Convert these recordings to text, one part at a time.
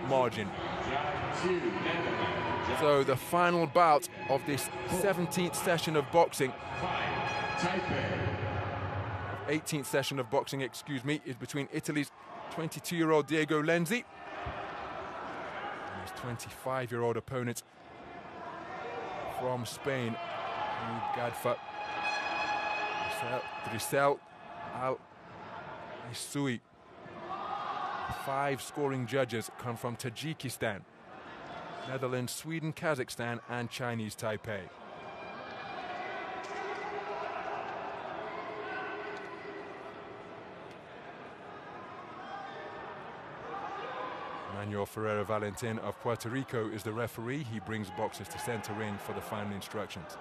margin. So the final bout of this 17th session of boxing, 18th session of boxing, excuse me, is between Italy's 22-year-old Diego Lenzi and his 25-year-old opponent from Spain, Ghadfa, Ayoub Al-Aisui. 5 scoring judges come from Tajikistan, Netherlands, Sweden, Kazakhstan, and Chinese Taipei. Manuel Ferreira Valentin of Puerto Rico is the referee. He brings boxers to center ring for the final instructions.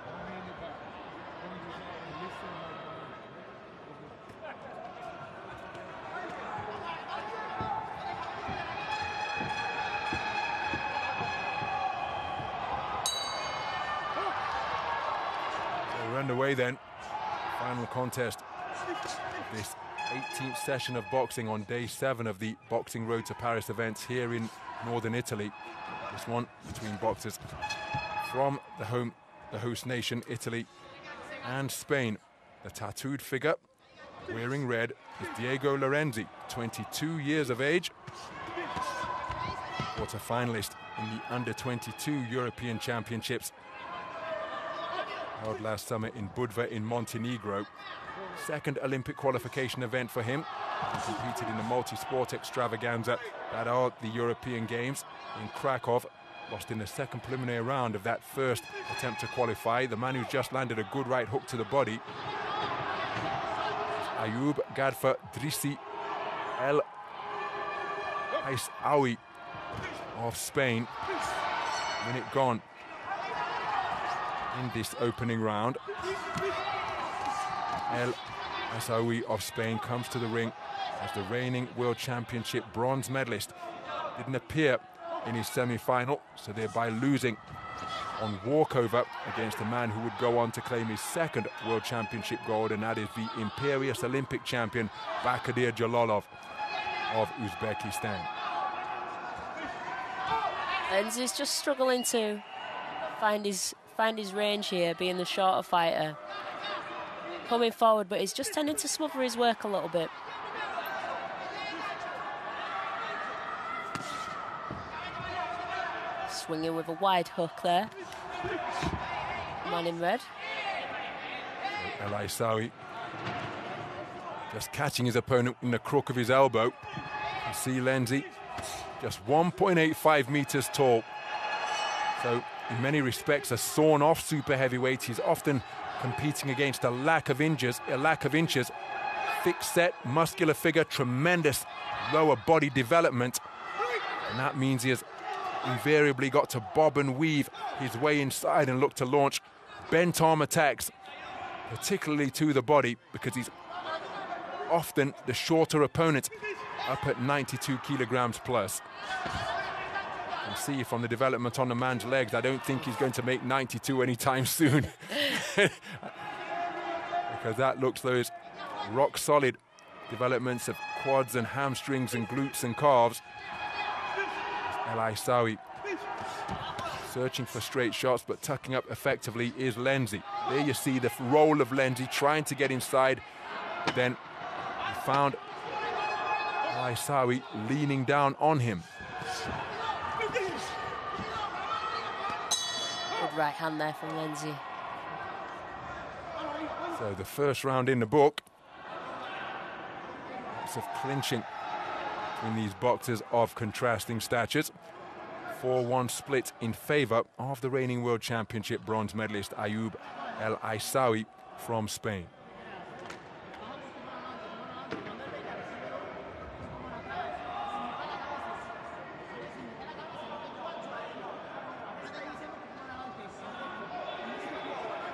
We're underway then. Final contest of this 18th session of boxing on day 7 of the Boxing Road to Paris events here in northern Italy. This one between boxers from the host nation, Italy, and Spain. The tattooed figure wearing red is Diego Lorenzi, 22 years of age, quarter finalist in the under-22 European Championships held last summer in Budva in Montenegro. Second Olympic qualification event for him. He competed in the multi-sport extravaganza that are the European Games in Krakow. Lost in the second preliminary round of that first attempt to qualify. The man who just landed a good right hook to the body, Ayoub Ghadfa Drissi El Aisawi of Spain. Minute gone in this opening round. El Aisawi of Spain comes to the ring as the reigning World Championship bronze medalist. Didn't appear in his semi-final, so thereby losing on walkover against a man who would go on to claim his second World Championship gold, and that is the imperious Olympic champion Bakadir Jalolov of Uzbekistan. Lenzi's just struggling to find his range here, being the shorter fighter. Coming forward, but he's just tending to smother his work a little bit. Swinging with a wide hook there. Man in red. El Aisawi just catching his opponent in the crook of his elbow. You see Lenzi just 1.85 meters tall. So in many respects a sawn off super heavyweight. He's often competing against a lack of inches, thick set, muscular figure, tremendous lower body development. And that means he has invariably got to bob and weave his way inside and look to launch bent arm attacks, particularly to the body, because he's often the shorter opponent up at 92 kilograms plus. You can see from the development on the man's legs, I don't think he's going to make 92 anytime soon. Because that looks those rock solid developments of quads and hamstrings and glutes and calves. El Aisawi searching for straight shots, but tucking up effectively is Lenzi. There you see the role of Lenzi trying to get inside, but then he found El Aisawi leaning down on him. Good right hand there from Lenzi. So the first round in the book. Lots of clinching between these boxers of contrasting statures. 4-1 split in favor of the reigning World Championship bronze medalist Ayoub El Aisawi from Spain.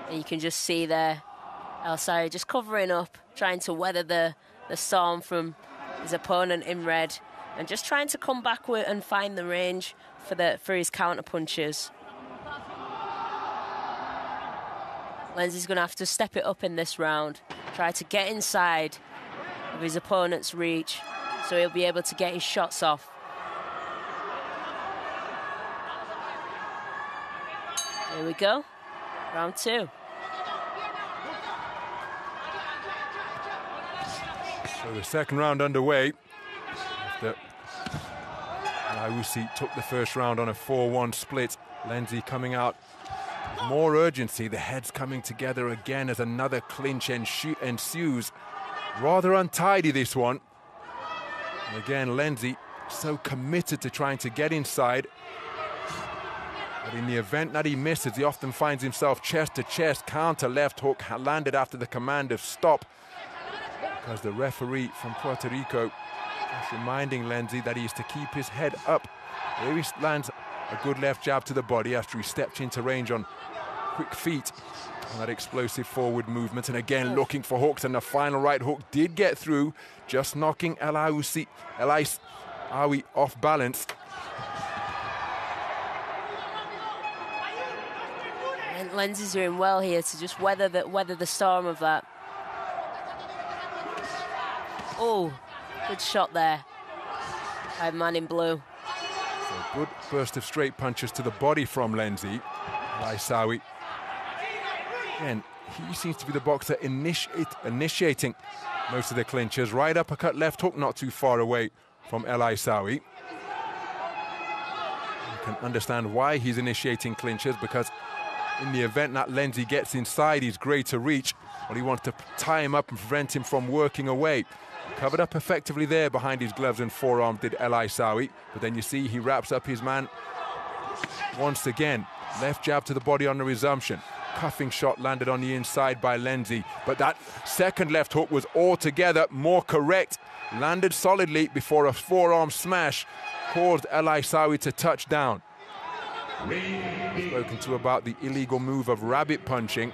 And you can just see there El Aisawi just covering up, trying to weather the storm from his opponent in red, and just trying to come back with and find the range for his counter punches. Lenzi's going to have to step it up in this round, try to get inside of his opponent's reach so he'll be able to get his shots off. Here we go. Round 2. So the second round underway. After Ayoub took the first round on a 4-1 split. Lenzi coming out with more urgency. The heads coming together again as another clinch ensues. Rather untidy, this one. And again, Lenzi so committed to trying to get inside. But in the event that he misses, he often finds himself chest to chest. Counter left hook landed after the command of stop. Because the referee from Puerto Rico just reminding Lenzi that he is to keep his head up. There he lands a good left jab to the body after he stepped into range on quick feet on that explosive forward movement. And again, looking for hooks, and the final right hook did get through, just knocking Ayoub off balance. And Lenzi's doing well here to just weather the storm of that. Oh, good shot there by man in blue. So good burst of straight punches to the body from Lenzi. Ayoub. Again, he seems to be the boxer initiating most of the clinches. Right uppercut, left hook, not too far away from Ayoub. You can understand why he's initiating clinches, because in the event that Lenzi gets inside, he's great to reach. Well, he wants to tie him up and prevent him from working away. Covered up effectively there behind his gloves and forearm did Ayoub. But then you see he wraps up his man once again. Left jab to the body on the resumption. Cuffing shot landed on the inside by Lenzi. But that second left hook was altogether more correct. Landed solidly before a forearm smash caused Ayoub to touch down. Spoken to about the illegal move of rabbit punching.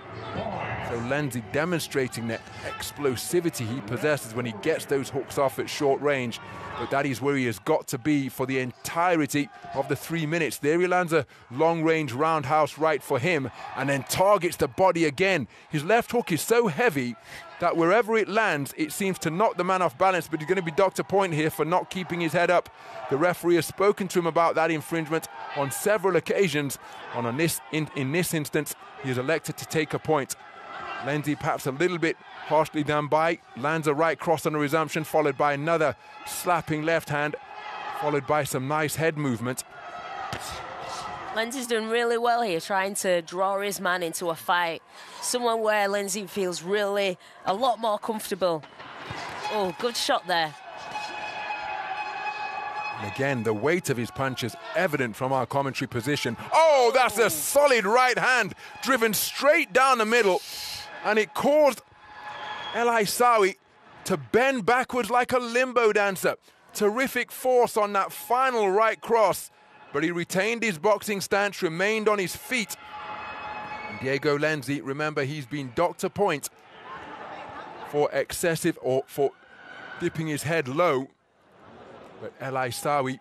So Lenzi demonstrating the explosivity he possesses when he gets those hooks off at short range. But that is where he has got to be for the entirety of the 3 minutes. There he lands a long-range roundhouse right for him and then targets the body again. His left hook is so heavy that wherever it lands, it seems to knock the man off balance, but he's going to be docked a point here for not keeping his head up. The referee has spoken to him about that infringement on several occasions, and in this instance, he has elected to take a point. Lenzi perhaps a little bit harshly done by, lands a right cross on the resumption, followed by another slapping left hand, followed by some nice head movement. Lenzi's doing really well here, trying to draw his man into a fight. Somewhere where Lenzi feels really a lot more comfortable. Oh, good shot there. And again, the weight of his punch is evident from our commentary position. Oh, that's a solid right hand, driven straight down the middle. And it caused Ayoub to bend backwards like a limbo dancer. Terrific force on that final right cross. But he retained his boxing stance, remained on his feet. And Diego Lenzi, remember, he's been docked a point for excessive or for dipping his head low. But Ayoub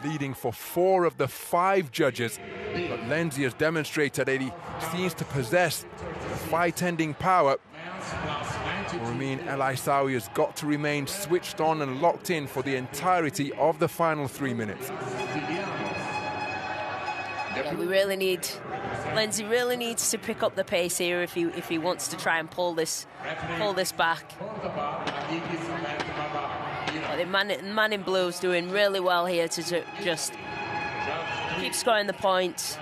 leading for 4 of the 5 judges. But Lenzi has demonstrated that he seems to possess the fight-ending power. I mean, Ayoub has got to remain switched on and locked in for the entirety of the final 3 minutes. Yeah, Lenzi really needs to pick up the pace here if he wants to try and pull this back. But the man in blue is doing really well here to just keep scoring the points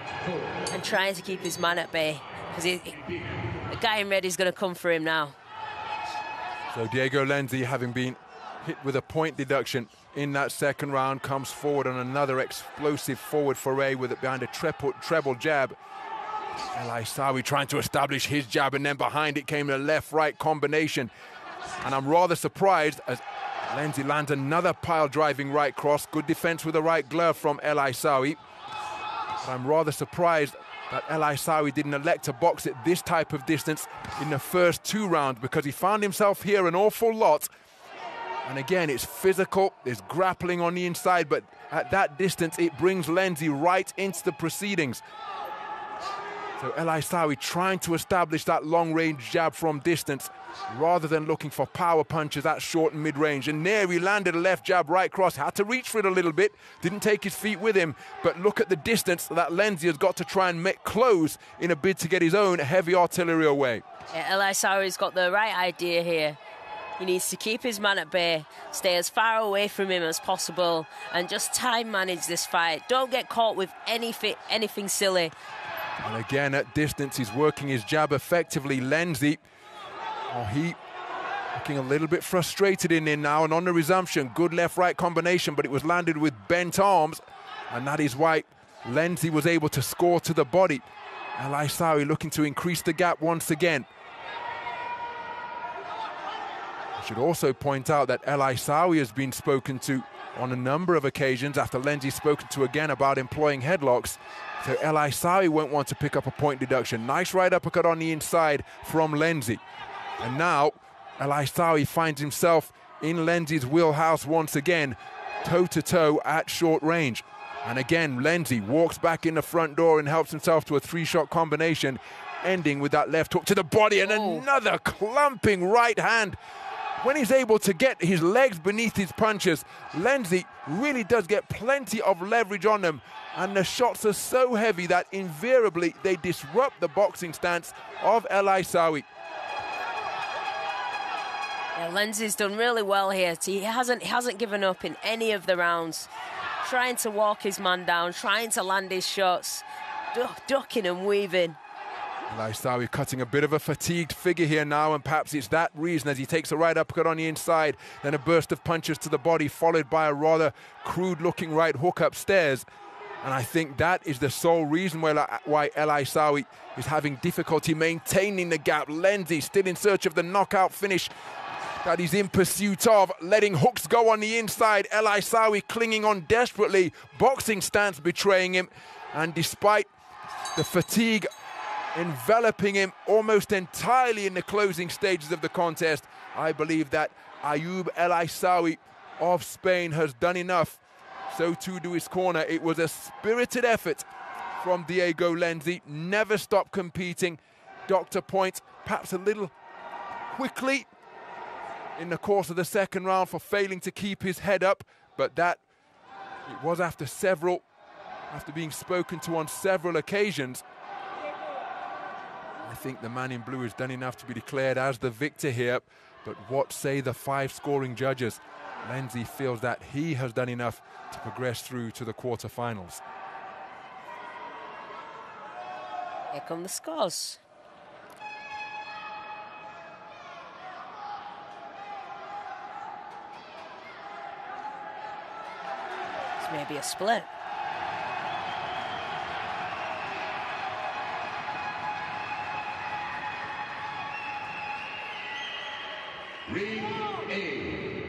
and trying to keep his man at bay, because the guy in red is going to come for him now. So Diego Lenzi, having been hit with a point deduction in that second round, comes forward on another explosive forward foray with it behind a treble jab. Ayoub trying to establish his jab, and then behind it came a left-right combination. And I'm rather surprised as Lenzi lands another pile-driving right cross. Good defense with the right glove from Ayoub. But I'm rather surprised that Ayoub didn't elect to box at this type of distance in the first 2 rounds, because he found himself here an awful lot. And again, it's physical, there's grappling on the inside, but at that distance, it brings Lenzi right into the proceedings. So El Aisawi trying to establish that long-range jab from distance rather than looking for power punches at short and mid-range. And there he landed a left jab right cross, had to reach for it a little bit, didn't take his feet with him, but look at the distance that Lenzi has got to try and make close in a bid to get his own heavy artillery away. Yeah, El Aisawi's got the right idea here. He needs to keep his man at bay, stay as far away from him as possible, and just time manage this fight. Don't get caught with anything silly. And again, at distance, he's working his jab effectively. Lenzi, he looking a little bit frustrated in there now, and on the resumption, good left-right combination, but it was landed with bent arms, and that is why Lenzi was able to score to the body. El Aisawi looking to increase the gap once again. I should also point out that El Aisawi has been spoken to on a number of occasions after Lenzi's spoken to again about employing headlocks. So El Aisawi won't want to pick up a point deduction. Nice right uppercut on the inside from Lenzi. And now El Aisawi finds himself in Lenzi's wheelhouse once again, toe-to-toe at short range. And again, Lenzi walks back in the front door and helps himself to a three-shot combination, ending with that left hook to the body and another clumping right hand. When he's able to get his legs beneath his punches, Lenzi really does get plenty of leverage on them, and the shots are so heavy that invariably they disrupt the boxing stance of El Aisawi. Yeah, Lenzi's done really well here. He hasn't given up in any of the rounds. Trying to walk his man down, trying to land his shots, ducking and weaving. El Aisawi cutting a bit of a fatigued figure here now, and perhaps it's that reason as he takes a right uppercut on the inside, then a burst of punches to the body, followed by a rather crude-looking right hook upstairs. And I think that is the sole reason why El Aisawi is having difficulty maintaining the gap. Lenzi still in search of the knockout finish that he's in pursuit of, letting hooks go on the inside. El Aisawi clinging on desperately, boxing stance betraying him, and despite the fatigue enveloping him almost entirely in the closing stages of the contest, I believe that Ayoub El Aisawi of Spain has done enough. So too do his corner. It was a spirited effort from Diego Lenzi, never stopped competing. Doctor points perhaps a little quickly in the course of the second round for failing to keep his head up, but that it was after being spoken to on several occasions. I think the man in blue has done enough to be declared as the victor here, but what say the 5 scoring judges? Lenzi feels that he has done enough to progress through to the quarterfinals. Here come the scores. This may be a split. Ring A,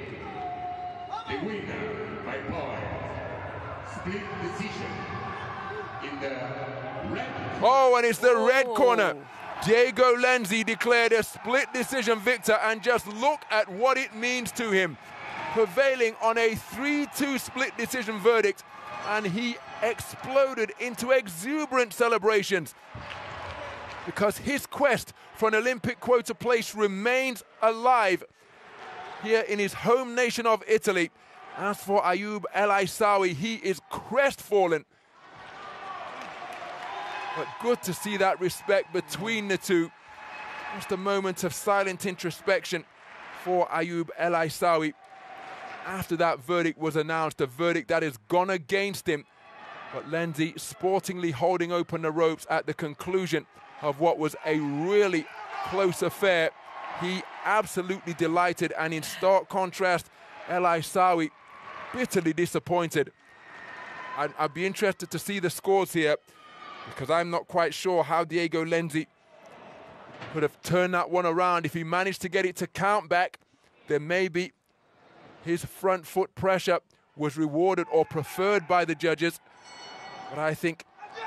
the winner by point, split decision in the red. Oh, and it's the red corner. Diego Lenzi declared a split decision victor, and just look at what it means to him. Prevailing on a 3-2 split decision verdict, and he exploded into exuberant celebrations because his quest for an Olympic quota place remains alive here in his home nation of Italy. As for Ayoub El Aisawi, he is crestfallen. But good to see that respect between the two. Just a moment of silent introspection for Ayoub El Aisawi after that verdict was announced, a verdict that has gone against him. But Lenzi sportingly holding open the ropes at the conclusion of what was a really close affair. He absolutely delighted, and in stark contrast, El Aisawi bitterly disappointed. I'd be interested to see the scores here, because I'm not quite sure how Diego Lenzi could have turned that one around. If he managed to get it to count back, then maybe his front foot pressure was rewarded or preferred by the judges. But I think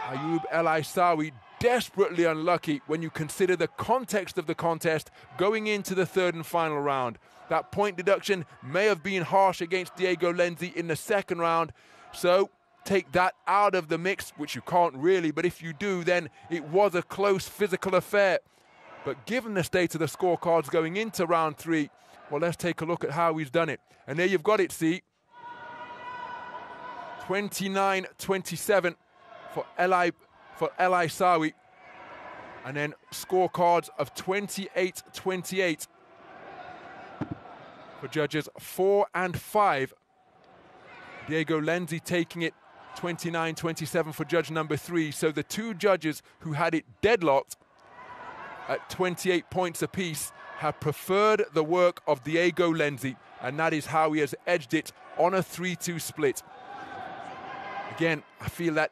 Ayoub El Aisawi desperately unlucky when you consider the context of the contest going into the third and final round. That point deduction may have been harsh against Diego Lenzi in the second round, so take that out of the mix, which you can't really, but if you do, then it was a close physical affair. But given the state of the scorecards going into round 3, well, let's take a look at how he's done it. And there you've got it, see. 29-27 for El Aissaoui. And then scorecards of 28-28 for judges 4 and 5. Diego Lenzi taking it 29-27 for judge number 3. So the two judges who had it deadlocked at 28 points apiece have preferred the work of Diego Lenzi, and that is how he has edged it on a 3-2 split. Again, I feel that